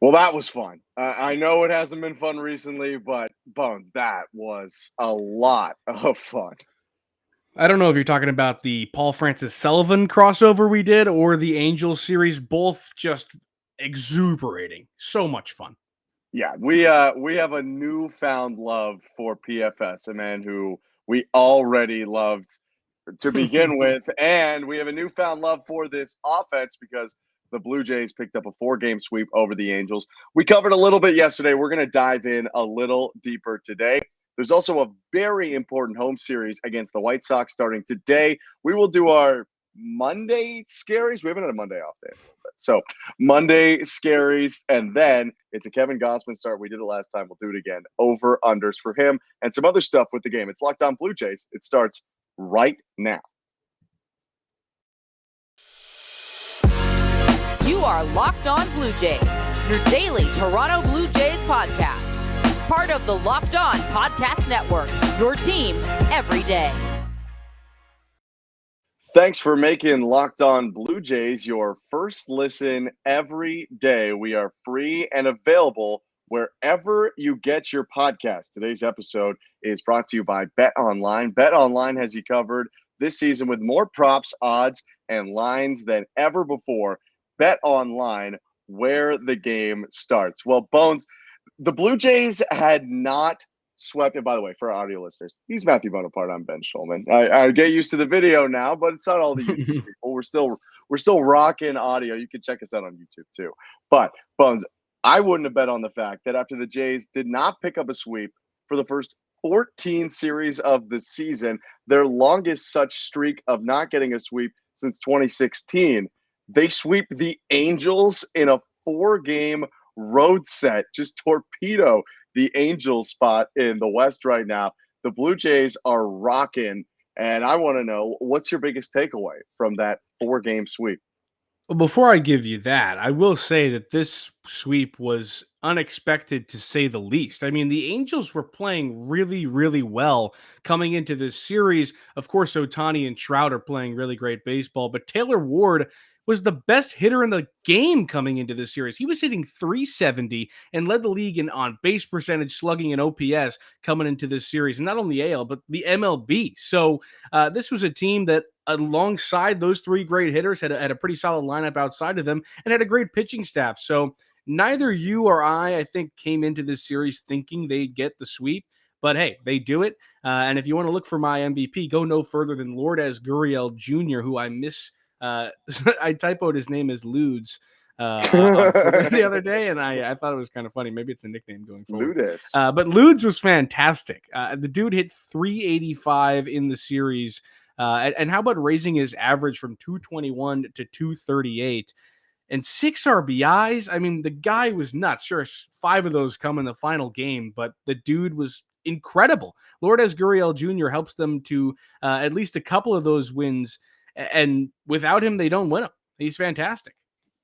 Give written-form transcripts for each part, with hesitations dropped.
Well, that was fun. I know it hasn't been fun recently, but Bones, that was a lot of fun. I don't know if you're talking about the Paul Francis Sullivan crossover we did or the Angels series, both just exuberating. So much fun. Yeah, we have a newfound love for PFS, a man who we already loved to begin with, and we have a newfound love for this offense because the Blue Jays picked up a four-game sweep over the Angels. We covered a little bit yesterday. We're going to dive in a little deeper today. There's also a very important home series against the White Sox starting today. We will do our Monday scaries. We haven't had a Monday off day in a little bit. So Monday scaries, and then it's a Kevin Gossman start. We did it last time. We'll do it again. Over unders for him and some other stuff with the game. It's Locked On Blue Jays. It starts right now. You are Locked On Blue Jays, your daily Toronto Blue Jays podcast. Part of the Locked On Podcast Network, your team every day. Thanks for making Locked On Blue Jays your first listen every day. We are free and available wherever you get your podcast. Today's episode is brought to you by Bet Online. Bet Online has you covered this season with more props, odds, and lines than ever before. Bet Online, where the game starts. Well, Bones, the Blue Jays had not swept. And by the way, for our audio listeners, he's Matthew Bonaparte. I'm Ben Shulman. I get used to the video now, but it's not all the YouTube people. We're still rocking audio. You can check us out on YouTube too. But Bones, I wouldn't have bet on the fact that after the Jays did not pick up a sweep for the first 14 series of the season, their longest such streak of not getting a sweep since 2016, they sweep the Angels in a four-game road set, just torpedo the Angels spot in the West right now. The Blue Jays are rocking, and I want to know, what's your biggest takeaway from that four-game sweep? Well, before I give you that, I will say that this sweep was unexpected to say the least. I mean, the Angels were playing really, really well coming into this series. Of course, Otani and Trout are playing really great baseball, but Taylor Ward was the best hitter in the game coming into this series. He was hitting 370 and led the league in on base percentage, slugging, and OPS coming into this series, and not only AL but the MLB. So this was a team that alongside those three great hitters had a pretty solid lineup outside of them and had a great pitching staff. So neither you or I think, came into this series thinking they'd get the sweep. But hey, they do it. And if you want to look for my MVP, go no further than Lourdes Gurriel Jr., who I miss. I typoed his name as Ludes on Twitter the other day, and I thought it was kind of funny. Maybe it's a nickname going forward. Ludus. But Ludes was fantastic. The dude hit 385 in the series. And how about raising his average from 221 to 238 and six RBIs? I mean, the guy was nuts. Sure, five of those come in the final game, but the dude was incredible. Lourdes Gurriel Jr. helps them to at least a couple of those wins, and without him, they don't win them. He's fantastic.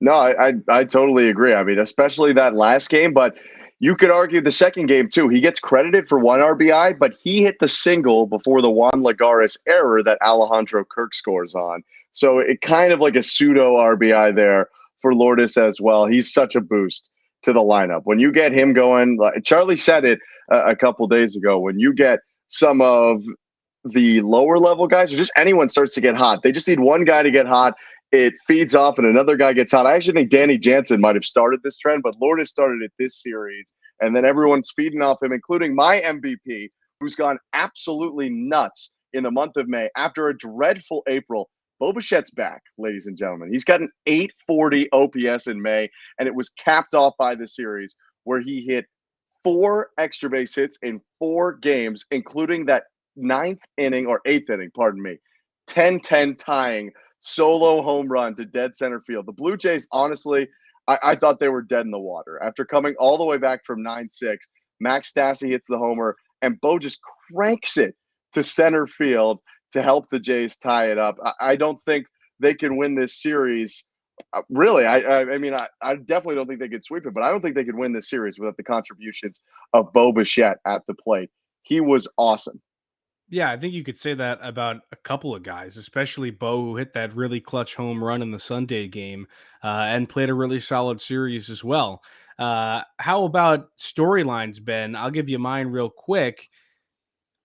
No, I totally agree. I mean, especially that last game, but you could argue the second game too. He gets credited for one RBI, but he hit the single before the Juan Lagares error that Alejandro Kirk scores on. So it kind of like a pseudo RBI there for Lourdes as well. He's such a boost to the lineup. When you get him going, like Charlie said it a couple days ago, when you get some of the lower level guys or just anyone starts to get hot, they just need one guy to get hot, it feeds off and another guy gets hot. I actually think Danny Jansen might have started this trend, but Lourdes started it this series. And then everyone's feeding off him, including my MVP, who's gone absolutely nuts in the month of May after a dreadful April. Bo Bichette's back, ladies and gentlemen. He's got an 840 OPS in May, and it was capped off by the series where he hit four extra base hits in four games, including that ninth inning or eighth inning, pardon me, 10-10 tying solo home run to dead center field. The Blue Jays, honestly, I thought they were dead in the water. After coming all the way back from 9-6, Max Stassi hits the homer, and Bo just cranks it to center field to help the Jays tie it up. I don't think they can win this series. Really, I mean, I definitely don't think they could sweep it, but I don't think they could win this series without the contributions of Bo Bichette at the plate. He was awesome. Yeah, I think you could say that about a couple of guys, especially Bo, who hit that really clutch home run in the Sunday game and played a really solid series as well. How about storylines, Ben? I'll give you mine real quick.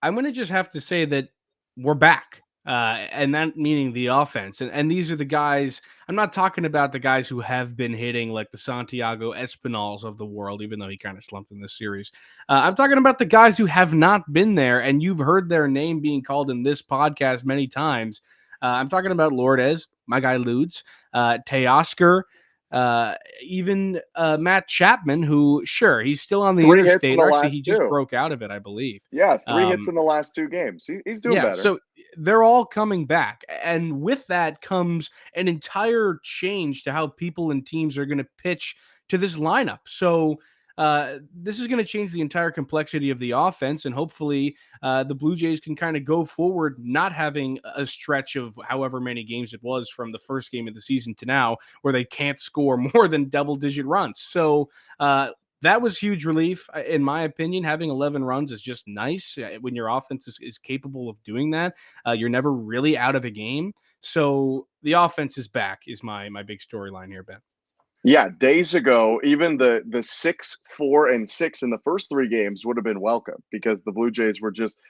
I'm going to just have to say that we're back. And that meaning the offense. And these are the guys, I'm not talking about the guys who have been hitting like the Santiago Espinals of the world, even though he kind of slumped in this series. I'm talking about the guys who have not been there, and you've heard their name being called in this podcast many times. I'm talking about Lourdes, my guy Ludes, Teoscar, even Matt Chapman, who, sure, he's still on the 3 hits in interstate. the Or actually, he last just two. broke out of it, I believe. Yeah, 3 hits Um, in the last 2 games. He's doing yeah, better. so they're all coming back. And with that comes an entire change to how people and teams are going to pitch to this lineup. So this is going to change the entire complexity of the offense. And hopefully the Blue Jays can kind of go forward, not having a stretch of however many games it was from the first game of the season to now, where they can't score more than double-digit runs. So that was huge relief, in my opinion. Having 11 runs is just nice when your offense is capable of doing that. You're never really out of a game. So the offense is back is my big storyline here, Ben. Yeah, days ago, even the 6, 4, and 6 in the first 3 games would have been welcome because the Blue Jays were just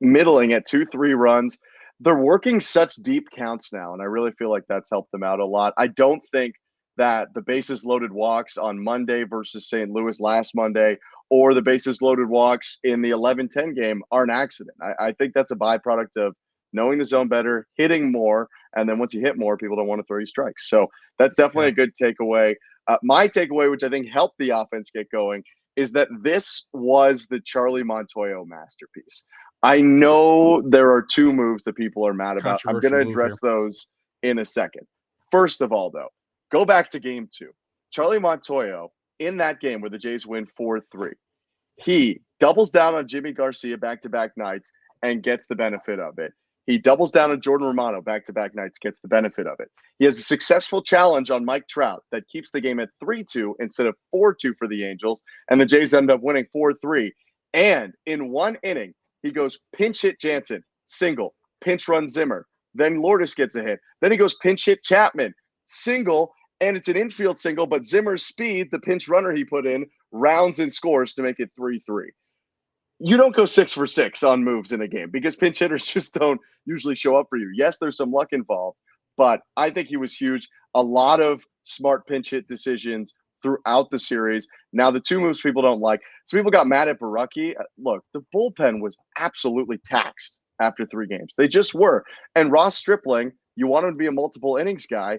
middling at 2, 3 runs. They're working such deep counts now, and I really feel like that's helped them out a lot. I don't think that the bases loaded walks on Monday versus St. Louis last Monday or the bases loaded walks in the 11-10 game are an accident. I think that's a byproduct of knowing the zone better, hitting more, and then once you hit more, people don't want to throw you strikes. So that's definitely Yeah. a good takeaway. My takeaway, which I think helped the offense get going, is that this was the Charlie Montoya masterpiece. I know there are 2 moves that people are mad about. I'm going Controversial to move here. address those in a second. First of all, though, go back to game 2. Charlie Montoya, in that game where the Jays win 4-3, he doubles down on Jimmy Garcia back-to-back nights and gets the benefit of it. He doubles down on Jordan Romano back-to-back nights, gets the benefit of it. He has a successful challenge on Mike Trout that keeps the game at 3-2 instead of 4-2 for the Angels, and the Jays end up winning 4-3. And in one inning, he goes pinch hit Jansen, single, pinch run Zimmer. Then Lourdes gets a hit. Then he goes pinch hit Chapman, single, and it's an infield single, but Zimmer's speed, the pinch runner he put in, rounds and scores to make it 3-3. You don't go 6 for 6 on moves in a game because pinch hitters just don't usually show up for you. Yes, there's some luck involved, but I think he was huge. A lot of smart pinch hit decisions throughout the series. Now, the 2 moves people don't like. So people got mad at Baraki. Look, the bullpen was absolutely taxed after 3 games. They just were. And Ross Stripling, you want him to be a multiple innings guy.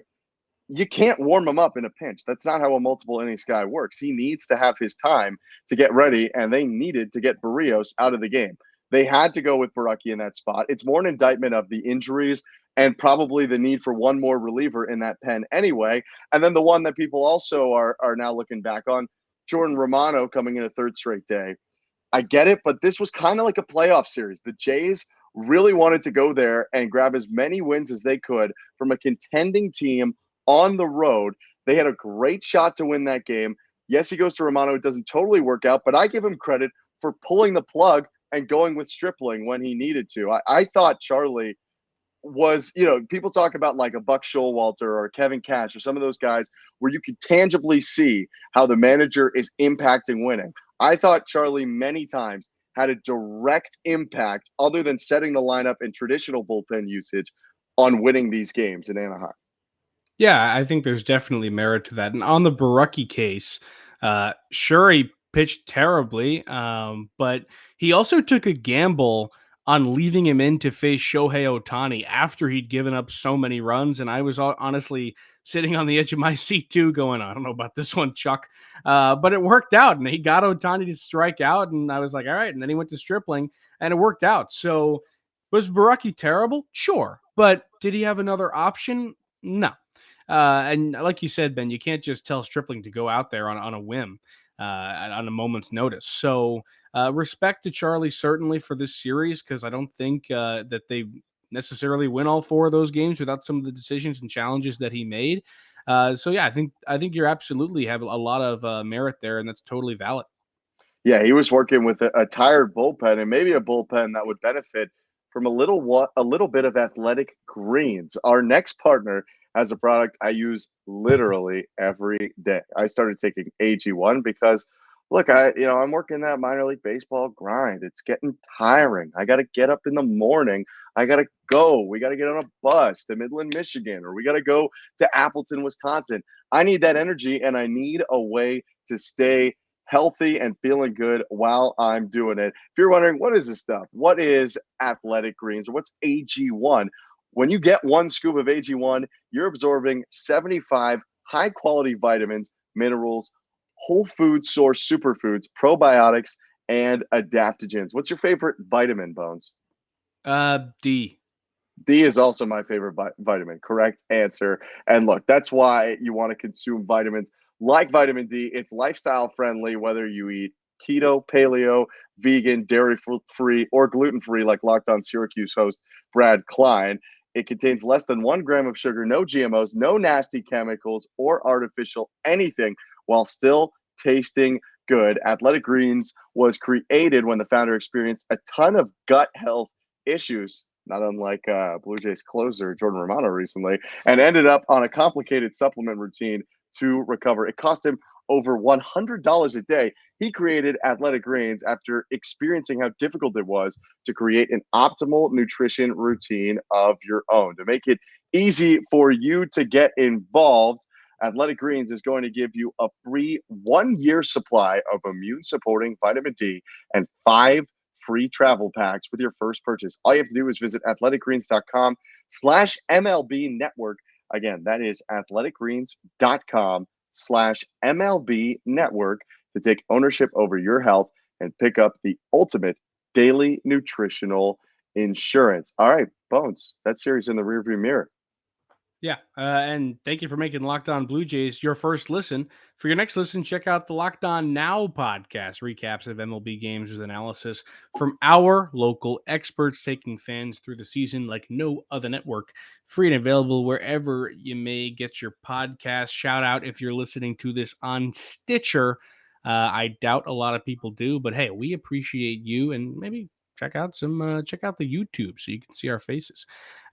You can't warm him up in a pinch. That's not how a multiple innings guy works. He needs to have his time to get ready, and they needed to get Barrios out of the game. They had to go with Baraki in that spot. It's more an indictment of the injuries and probably the need for one more reliever in that pen anyway. And then the one that people also are now looking back on, Jordan Romano coming in a 3rd straight day. I get it, but this was kind of like a playoff series. The Jays really wanted to go there and grab as many wins as they could from a contending team on the road. They had a great shot to win that game. Yes, he goes to Romano. It doesn't totally work out, but I give him credit for pulling the plug and going with Stripling when he needed to. I thought Charlie was, people talk about like a Buck Showalter or Kevin Cash or some of those guys where you could tangibly see how the manager is impacting winning. I thought Charlie many times had a direct impact other than setting the lineup and traditional bullpen usage on winning these games in Anaheim. Yeah, I think there's definitely merit to that. And on the Baraki case, sure, he pitched terribly, but he also took a gamble on leaving him in to face Shohei Ohtani after he'd given up so many runs. And I was honestly sitting on the edge of my seat too, going, I don't know about this one, Chuck. But it worked out, and he got Ohtani to strike out. And I was like, all right. And then he went to Stripling, and it worked out. So was Baraki terrible? Sure. But did he have another option? No. And like you said, Ben, you can't just tell Stripling to go out there on a whim, on a moment's notice. So respect to Charlie certainly for this series, because I don't think that they necessarily win all 4 of those games without some of the decisions and challenges that he made. So yeah, I think you're absolutely have a lot of merit there, and that's totally valid. Yeah, he was working with a tired bullpen and maybe a bullpen that would benefit from a little bit of athletic greens. Our next partner has a product I use literally every day. I started taking AG1 because look, I'm working that minor league baseball grind. It's getting tiring. I got to get up in the morning. I got to go. We got to get on a bus to Midland, Michigan, or we got to go to Appleton, Wisconsin. I need that energy, and I need a way to stay healthy and feeling good while I'm doing it. If you're wondering, what is this stuff? What is Athletic Greens, or what's AG1? When you get one scoop of AG1, you're absorbing 75 high quality vitamins, minerals, whole food source superfoods, probiotics, and adaptogens. What's your favorite vitamin, Bones? D. D is also my favorite vitamin. Correct answer. And look, that's why you want to consume vitamins like vitamin D. It's lifestyle friendly, whether you eat keto, paleo, vegan, dairy free, or gluten free, like Locked On Syracuse host Brad Klein. It contains less than 1 gram of sugar, no GMOs, no nasty chemicals or artificial anything, while still tasting good. Athletic Greens was created when the founder experienced a ton of gut health issues, not unlike Blue Jays closer Jordan Romano recently, and ended up on a complicated supplement routine to recover. It cost him over $100 a day. He created Athletic Greens after experiencing how difficult it was to create an optimal nutrition routine of your own. To make it easy for you to get involved, Athletic Greens is going to give you a free 1-year supply of immune supporting vitamin D and 5 free travel packs with your first purchase. All you have to do is visit athleticgreens.com/MLB network. Again, that is athleticgreens.com/MLB network to take ownership over your health and pick up the ultimate daily nutritional insurance. All right, Bones, that series in the rearview mirror. Yeah, and thank you for making Locked On Blue Jays your first listen. For your next listen, check out the Locked On Now podcast, recaps of MLB games with analysis from our local experts, taking fans through the season like no other network. Free and available wherever you may get your podcast. Shout out if you're listening to this on Stitcher. I doubt a lot of people do, but hey, we appreciate you, and maybe check out the YouTube so you can see our faces.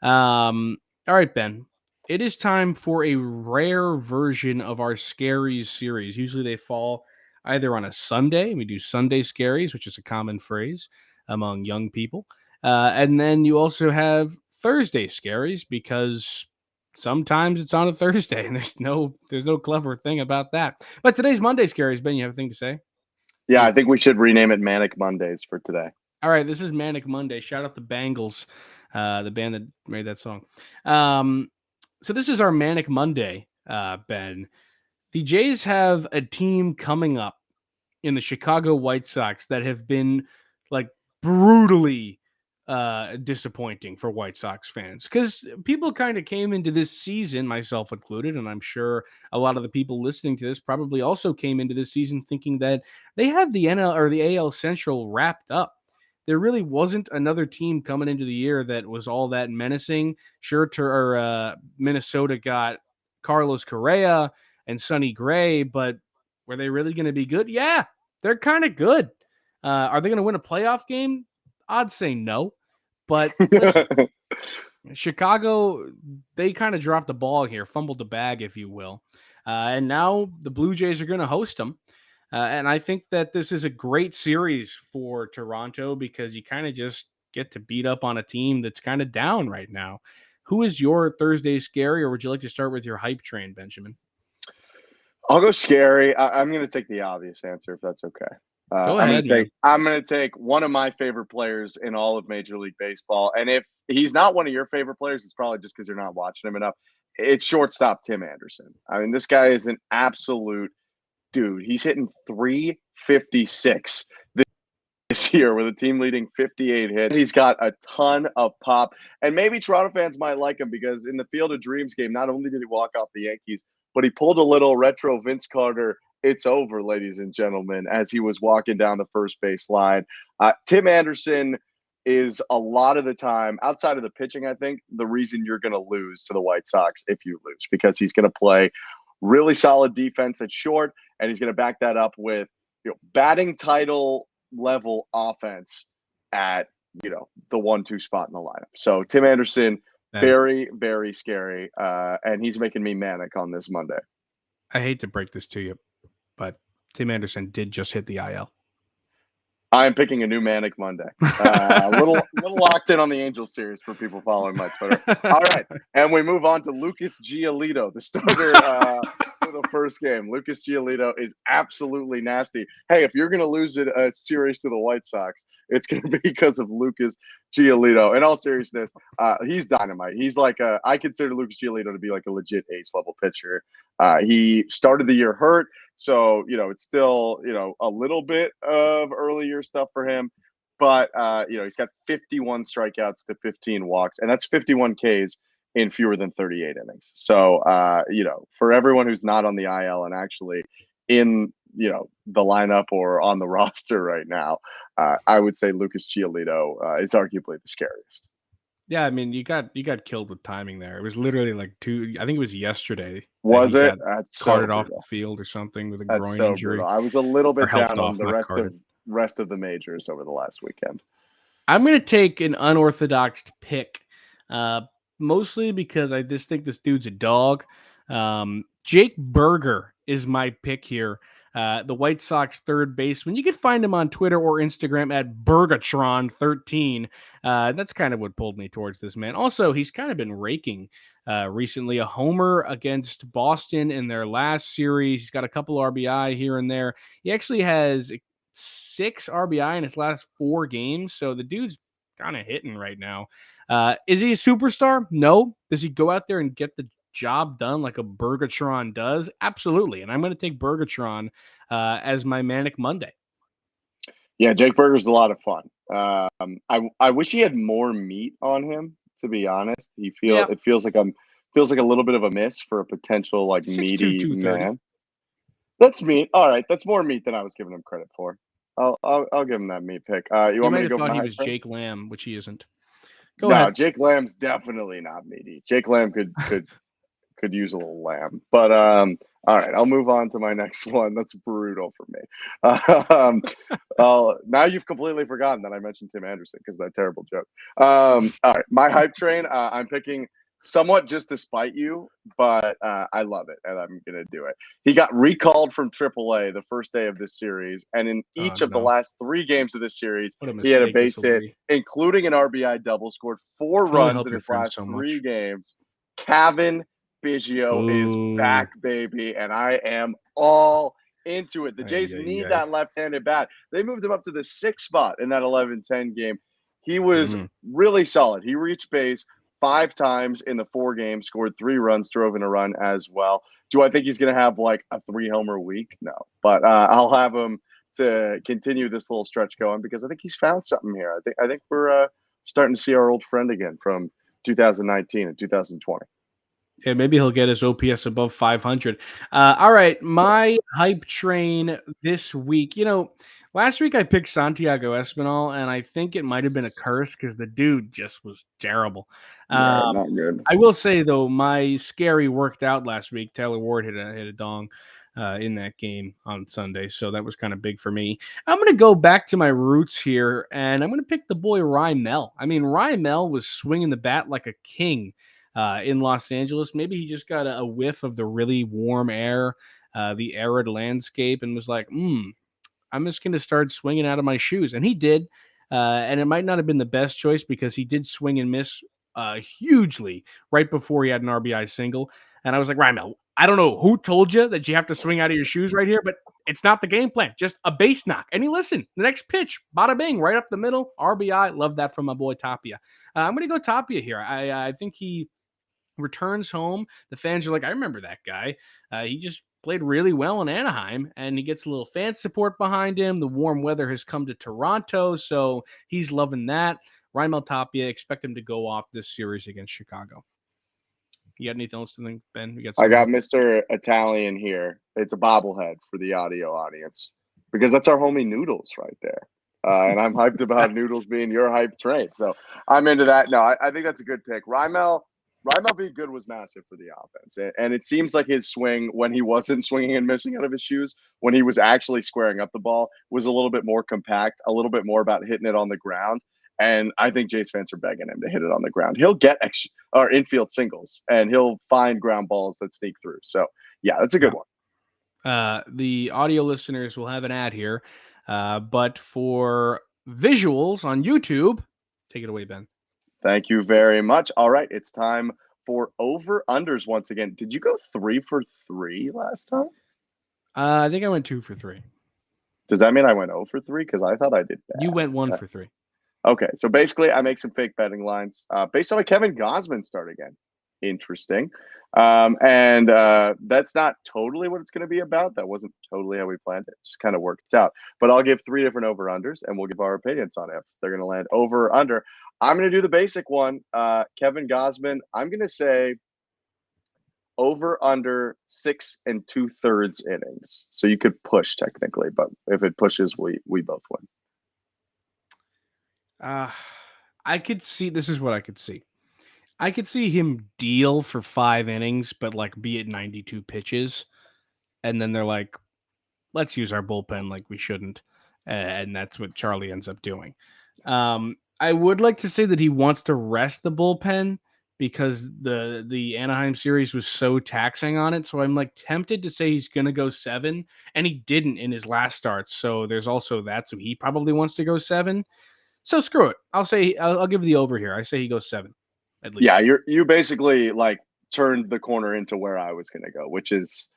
All right, Ben. It is time for a rare version of our Scaries series. Usually they fall either on a Sunday. We do Sunday Scaries, which is a common phrase among young people. And then you also have Thursday Scaries because sometimes it's on a Thursday and there's no clever thing about that. But today's Monday Scaries, Ben, you have a thing to say? Yeah, I think we should rename it Manic Mondays for today. All right, this is Manic Monday. Shout out the Bangles, the band that made that song. So this is our Manic Monday, Ben. The Jays have a team coming up in the Chicago White Sox that have been like brutally disappointing for White Sox fans because people kind of came into this season, myself included, and I'm sure a lot of the people listening to this probably also came into this season thinking that they had the NL or the AL Central wrapped up. There really wasn't another team coming into the year that was all that menacing. Sure, Minnesota got Carlos Correa and Sonny Gray, but were they really going to be good? Yeah, they're kind of good. Are they going to win a playoff game? I'd say no. But listen, Chicago, they kind of dropped the ball here, fumbled the bag, if you will. And now the Blue Jays are going to host them. And I think that this is a great series for Toronto because you kind of just get to beat up on a team that's kind of down right now. Who is your Thursday scary, or would you like to start with your hype train, Benjamin? I'll go scary. I'm going to take the obvious answer if that's okay. Go ahead, man. I'm going to take one of my favorite players in all of Major League Baseball. And if he's not one of your favorite players, it's probably just because you're not watching him enough. It's shortstop Tim Anderson. I mean, this guy is an absolute dude. He's hitting 356 this year with a team leading 58 hits. He's got a ton of pop. And maybe Toronto fans might like him because in the Field of Dreams game, not only did he walk off the Yankees, but he pulled a little retro Vince Carter, "It's over, ladies and gentlemen," as he was walking down the first base line. Tim Anderson is a lot of the time, outside of the pitching, I think, the reason you're going to lose to the White Sox if you lose, because he's going to play really solid defense at short, and he's going to back that up with batting title level offense at the 1-2 spot in the lineup. So Tim Anderson, Very, very scary. And he's making me manic on this Monday. I hate to break this to you, but Tim Anderson did just hit the IL. I'm picking a new Manic Monday. A little locked in on the Angels series for people following my Twitter. All right, and we move on to Lucas Giolito, the starter for the first game. Lucas Giolito is absolutely nasty. Hey, if you're going to lose a series to the White Sox, it's going to be because of Lucas Giolito. In all seriousness, he's dynamite. He's like I consider Lucas Giolito to be like a legit ace level pitcher. He started the year hurt. So, it's still, a little bit of early year stuff for him. But, he's got 51 strikeouts to 15 walks, and that's 51 Ks in fewer than 38 innings. So, for everyone who's not on the IL and actually in, the lineup or on the roster right now, I would say Lucas Giolito is arguably the scariest. Yeah, I mean, you got killed with timing there. It was literally like I think it was yesterday. Was it? That's carted so off the field or something with a That's groin so injury. brutal. I was a little bit helped down on off, the not rest of the majors over the last weekend. I'm going to take an unorthodox pick, mostly because I just think this dude's a dog. Jake Berger is my pick here. The White Sox third baseman. You can find him on Twitter or Instagram at Bergatron13. That's kind of what pulled me towards this man. Also, he's kind of been raking recently. A homer against Boston in their last series. He's got a couple RBI here and there. He actually has 6 RBI in his last 4 games. So the dude's kind of hitting right now. Is he a superstar? No. Does he go out there and get the job done like a Bergatron does? Absolutely. And I'm going to take Bergatron as my Manic Monday. Yeah, Jake Berger's a lot of fun. I wish he had more meat on him, to be honest. It feels like a little bit of a miss for a potential like 6'2", meaty 230. man. That's meat. All right, that's more meat than I was giving him credit for. I'll give him that meat pick. You want me to go? Thought he was Jake Lamb, which he isn't. Go ahead. Jake Lamb's definitely not meaty. Jake Lamb could use a little lamb. But all right, I'll move on to my next one. That's brutal for me. Now you've completely forgotten that I mentioned Tim Anderson because of that terrible joke. All right, my hype train. I'm picking somewhat just to spite you, but I love it, and I'm going to do it. He got recalled from AAA the first day of this series, and in each of the last 3 games of this series, he had a base hit, including an RBI double, scored 4 runs in his last 3 games. Kevin Biggio is back, baby, and I am all into it. The Jays need that left-handed bat. They moved him up to the 6th spot in that 11-10 game. He was really solid. He reached base 5 times in the 4 games, scored 3 runs, drove in a run as well. Do I think he's going to have like a 3-homer week? No, but I'll have him to continue this little stretch going because I think he's found something here. I think we're starting to see our old friend again from 2019 and 2020. Yeah, maybe he'll get his OPS above 500. All right, my hype train this week. Last week I picked Santiago Espinal, and I think it might have been a curse because the dude just was terrible. Not good. I will say, though, my scary worked out last week. Taylor Ward hit a dong in that game on Sunday, so that was kind of big for me. I'm going to go back to my roots here, and I'm going to pick the boy Rymel. I mean, Rymel was swinging the bat like a king in Los Angeles. Maybe he just got a whiff of the really warm air, the arid landscape, and was like, I'm just going to start swinging out of my shoes. And he did. And it might not have been the best choice because he did swing and miss hugely right before he had an RBI single. And I was like, Rymel, I don't know who told you that you have to swing out of your shoes right here, but it's not the game plan. Just a base knock. And he listened. The next pitch, bada bing, right up the middle, RBI. Love that from my boy Tapia. I'm going to go Tapia here. I think he returns home. The fans are like, I remember that guy. He just played really well in Anaheim, and he gets a little fan support behind him. The warm weather has come to Toronto, so he's loving that. Rymel Tapia, expect him to go off this series against Chicago. You got anything else to think, Ben? I got Mr. Italian here. It's a bobblehead for the audio audience because that's our homie Noodles right there. And I'm hyped about Noodles being your hype train. So I'm into that. No, I think that's a good pick. Rymel being good was massive for the offense. And it seems like his swing, when he wasn't swinging and missing out of his shoes, when he was actually squaring up the ball, was a little bit more compact, a little bit more about hitting it on the ground. And I think Jays fans are begging him to hit it on the ground. He'll get infield singles, and he'll find ground balls that sneak through. So, yeah, that's a good one. The audio listeners will have an ad here, but for visuals on YouTube, take it away, Ben. Thank you very much. All right, it's time for over-unders once again. Did you go 3 for 3 last time? I think I went 2 for 3. Does that mean I went 0 for 3? Because I thought I did bad. You went 1 for 3. Okay, so basically I make some fake betting lines based on a Kevin Gausman start again. Interesting. And that's not totally what it's going to be about. That wasn't totally how we planned it. Just kind of worked out. But I'll give 3 different over-unders, and we'll give our opinions on it. If they're going to land over or under. I'm going to do the basic one. Kevin Gausman, I'm going to say over under 6 2/3 innings. So you could push technically, but if it pushes, we both win. I could see, this is what I could see. I could see him deal for 5 innings, but like be at 92 pitches. And then they're like, let's use our bullpen like we shouldn't. And that's what Charlie ends up doing. I would like to say that he wants to rest the bullpen because the Anaheim series was so taxing on it. So I'm like tempted to say he's going to go 7, and he didn't in his last start. So there's also that. So he probably wants to go 7. So screw it. I'll give the over here. I say he goes 7 at least. Yeah, you basically like turned the corner into where I was going to go, which is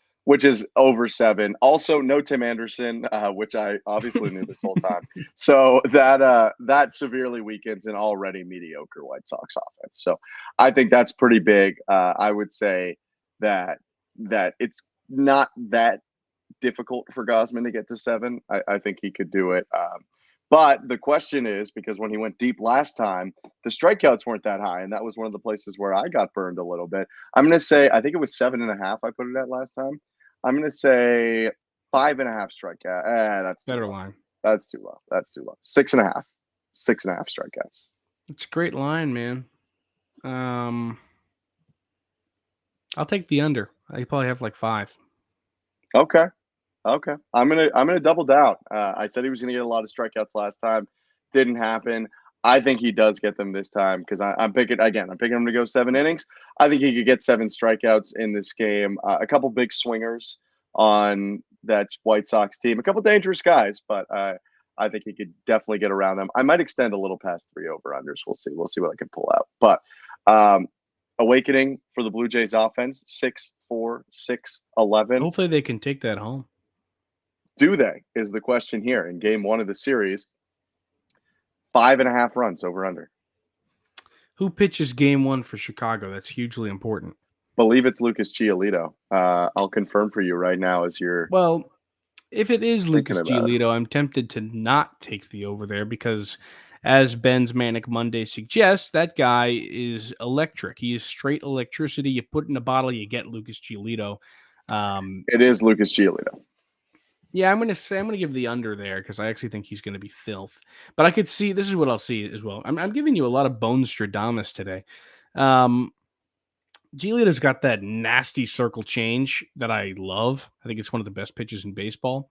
over 7. Also, no Tim Anderson, which I obviously knew this whole time. So that severely weakens an already mediocre White Sox offense. So I think that's pretty big. I would say that it's not that difficult for Gausman to get to 7. I think he could do it. But the question is, because when he went deep last time, the strikeouts weren't that high, and that was one of the places where I got burned a little bit. I'm going to say, I think it was 7.5 I put it at last time. I'm going to say 5.5 strikeout. That's better line. That's too low. 6.5. 6.5 strikeouts. It's a great line, man. I'll take the under. I probably have like 5. Okay. I'm gonna double down. I said he was gonna get a lot of strikeouts last time. Didn't happen. I think he does get them this time because I'm picking him to go 7 innings. I think he could get 7 strikeouts in this game. A couple big swingers on that White Sox team. A couple dangerous guys, but I think he could definitely get around them. I might extend a little past 3 over-unders. We'll see. We'll see what I can pull out. But awakening for the Blue Jays offense, 6-4, 6-11. Hopefully they can take that home. Do they, is the question here in game 1 of the series. 5.5 runs over under. Who pitches game 1 for Chicago? That's hugely important. Believe it's Lucas Giolito. I'll confirm for you right now as you're. Well, if it is Lucas Giolito, I'm tempted to not take the over there because, as Ben's Manic Monday suggests, that guy is electric. He is straight electricity. You put in a bottle, you get Lucas Giolito. It is Lucas Giolito. Yeah, I'm gonna give the under there because I actually think he's gonna be filth. But I could see, this is what I'll see as well. I'm giving you a lot of Bone Stradamus today. Giolito's got that nasty circle change that I love. I think it's one of the best pitches in baseball.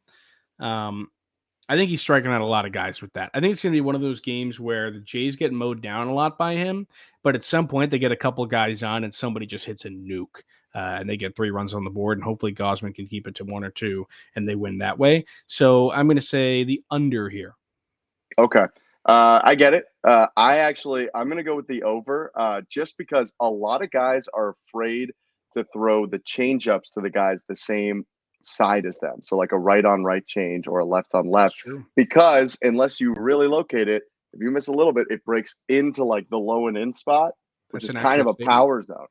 I think he's striking out a lot of guys with that. I think it's going to be one of those games where the Jays get mowed down a lot by him, but at some point they get a couple guys on and somebody just hits a nuke and they get 3 runs on the board, and hopefully Gausman can keep it to 1 or 2 and they win that way. So I'm going to say the under here. Okay. I get it. I'm going to go with the over just because a lot of guys are afraid to throw the changeups to the guys the same side as them. So like a right on right change or a left on left, because unless you really locate it, if you miss a little bit, it breaks into like the low and in spot, which is kind of a power zone.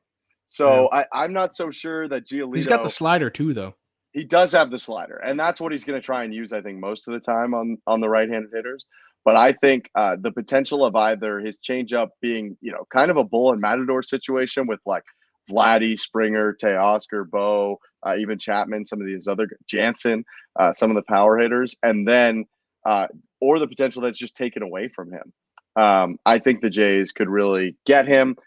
So yeah. I'm not so sure that Giolito. He's got the slider too, though. He does have the slider, and that's what he's going to try and use, I think, most of the time on the right-handed hitters. But I think the potential of either his changeup being, kind of a bull and matador situation with like Vladdy, Springer, Teoscar, Bo, even Chapman, some of these other Jansen, some of the power hitters, and then or the potential that's just taken away from him. I think the Jays could really get him,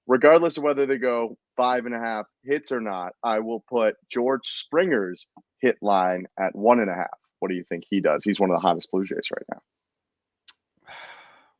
regardless of whether they go 5.5 hits or not. I will put George Springer's hit line at 1.5. What do you think he does? He's one of the hottest Blue Jays right now.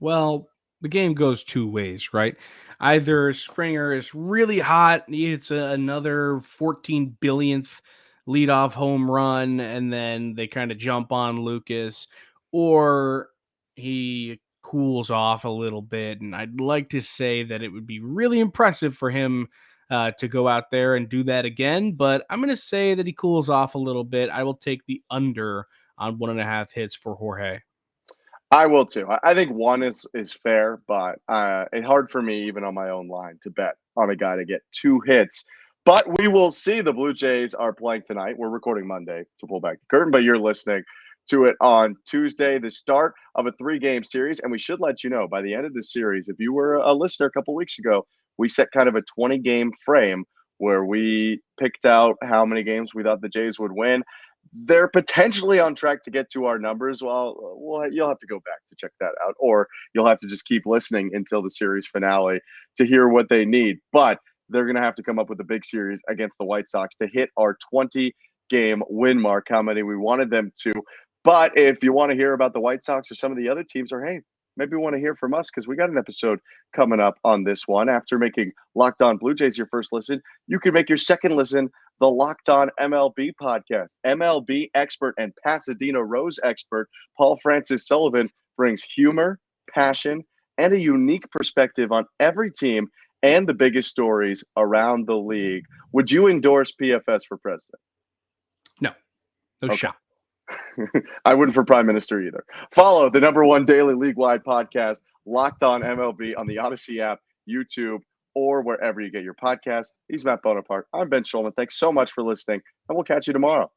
Well, the game goes two ways, right? Either Springer is really hot, he hits another 14 billionth leadoff home run, and then they kind of jump on Lucas, or he cools off a little bit. And I'd like to say that it would be really impressive for him to go out there and do that again, but I'm going to say that he cools off a little bit. I will take the under on 1.5 hits for Jorge. I will too. I think one is fair, but it's hard for me even on my own line to bet on a guy to get 2 hits. But we will see. The Blue Jays are playing tonight. We're recording Monday to pull back the curtain, but you're listening to it on Tuesday, the start of a 3-game series. And we should let you know by the end of the series, if you were a listener a couple weeks ago, we set kind of a 20-game frame where we picked out how many games we thought the Jays would win. They're potentially on track to get to our numbers. Well, you'll have to go back to check that out, or you'll have to just keep listening until the series finale to hear what they need. But they're going to have to come up with a big series against the White Sox to hit our 20-game win mark, how many we wanted them to. But if you want to hear about the White Sox or some of the other teams, or hey, maybe you want to hear from us because we got an episode coming up on this one. After making Locked On Blue Jays your first listen, you can make your second listen the Locked On MLB podcast. MLB expert and Pasadena Rose expert Paul Francis Sullivan brings humor, passion, and a unique perspective on every team and the biggest stories around the league. Would you endorse PFS for president? No Okay. shot. I wouldn't for prime minister either. Follow the #1 daily league-wide podcast, Locked On MLB, on the Odyssey app, YouTube, or wherever you get your podcasts. He's Matt Bonaparte. I'm Ben Shulman. Thanks so much for listening, and we'll catch you tomorrow.